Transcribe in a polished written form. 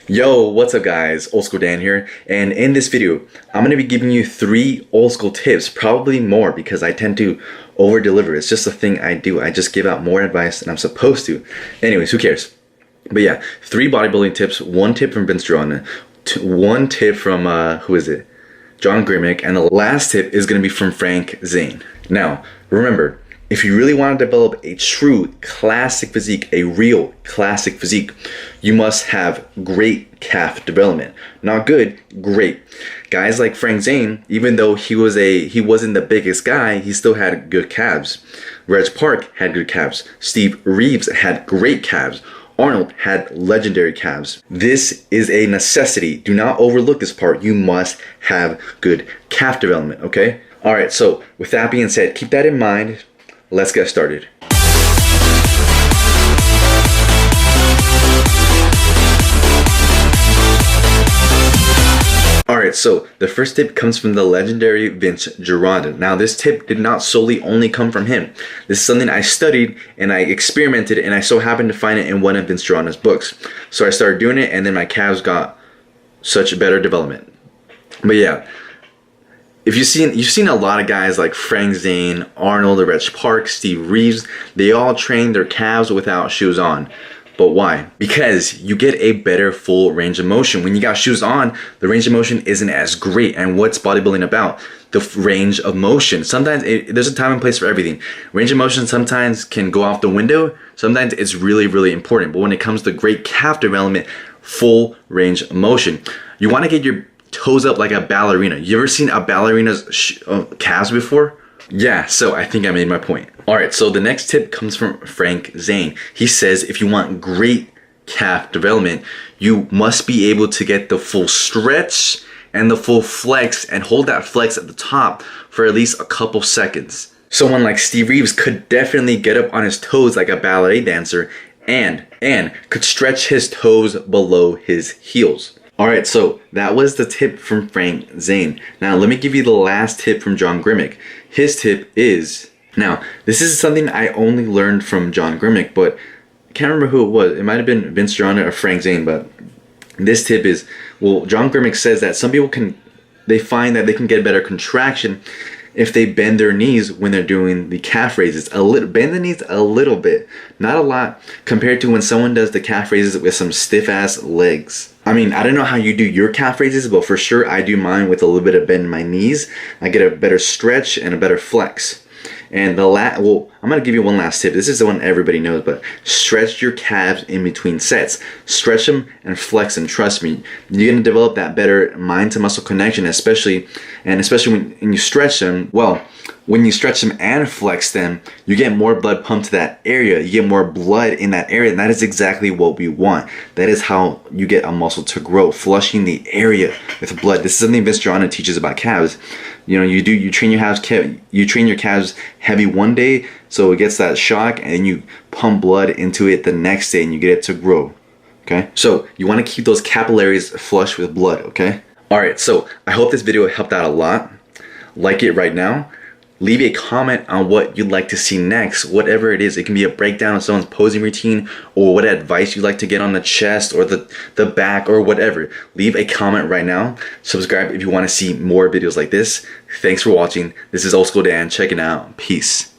Yo, what's up guys? Old School Dan here, and in this video, I'm going to be giving you 3 old school tips, probably more because I tend to over deliver. It's just a thing I do. I just give out more advice than I'm supposed to. Anyways, who cares? But yeah, 3 bodybuilding tips, 1 tip from Gironda, 1 tip from, who is it? John Grimek, and the last tip is going to be from Zane. Now, remember, if you really want to develop a true classic physique, a real classic physique, you must have great calf development. Not good, great. Guys like Zane, even though he wasn't the biggest guy, he still had good calves. Reg Park had good calves. Steve Reeves had great calves. Arnold had legendary calves. This is a necessity. Do not overlook this part. You must have good calf development, okay? All right, so with that being said, keep that in mind. Let's get started. Alright, so the first tip comes from the legendary Gironda. Now this tip did not solely only come from him. This is something I studied and I experimented, and I so happened to find it in one of Gironda's books. So I started doing it, and then my calves got such better development. But yeah, if you've seen a lot of guys like Zane, Arnold, Reg Park, Steve Reeves, they all train their calves without shoes on. But why? Because you get a better full range of motion. When you got shoes on, the range of motion isn't as great. And what's bodybuilding about? The range of motion. Sometimes there's a time and place for everything. Range of motion sometimes can go off the window. Sometimes it's really, really important. But when it comes to great calf development, full range of motion, you want to get your toes up like a ballerina. You ever seen a ballerina's calves before? Yeah, so I think I made my point. Alright, so the next tip comes from Zane. He says if you want great calf development, you must be able to get the full stretch and the full flex and hold that flex at the top for at least a couple seconds. Someone like Steve Reeves could definitely get up on his toes like a ballet dancer and could stretch his toes below his heels. Alright, so that was the tip from Zane. Now let me give you the last tip from John Grimek. His tip is, now this is something I only learned from John Grimek, but I can't remember who it was. It might have been Gironda or Zane, but this tip is, well, John Grimek says that some people they find that they can get better contraction if they bend their knees when they're doing the calf raises. Bend the knees a little bit, not a lot, compared to when someone does the calf raises with some stiff ass legs. I mean, I don't know how you do your calf raises, but for sure I do mine with a little bit of bend in my knees. I get a better stretch and a better flex. And well, I'm gonna give you one last tip. This is the one everybody knows, but stretch your calves in between sets. Stretch them and flex them. Trust me, you're gonna develop that better mind to muscle connection, especially when you stretch them. Well, when you stretch them and flex them, you get more blood pumped to that area. You get more blood in that area, and that is exactly what we want. That is how you get a muscle to grow, flushing the area with blood. This is something Gironda teaches about calves. You know, you train your calves heavy one day, so it gets that shock, and you pump blood into it the next day, and you get it to grow. Okay, so you want to keep those capillaries flush with blood. Okay. All right. So I hope this video helped out a lot. Like it right now. Leave a comment on what you'd like to see next, whatever it is. It can be a breakdown of someone's posing routine, or what advice you'd like to get on the chest or the back or whatever. Leave a comment right now. Subscribe if you want to see more videos like this. Thanks for watching. This is Old School Dan checking out. Peace.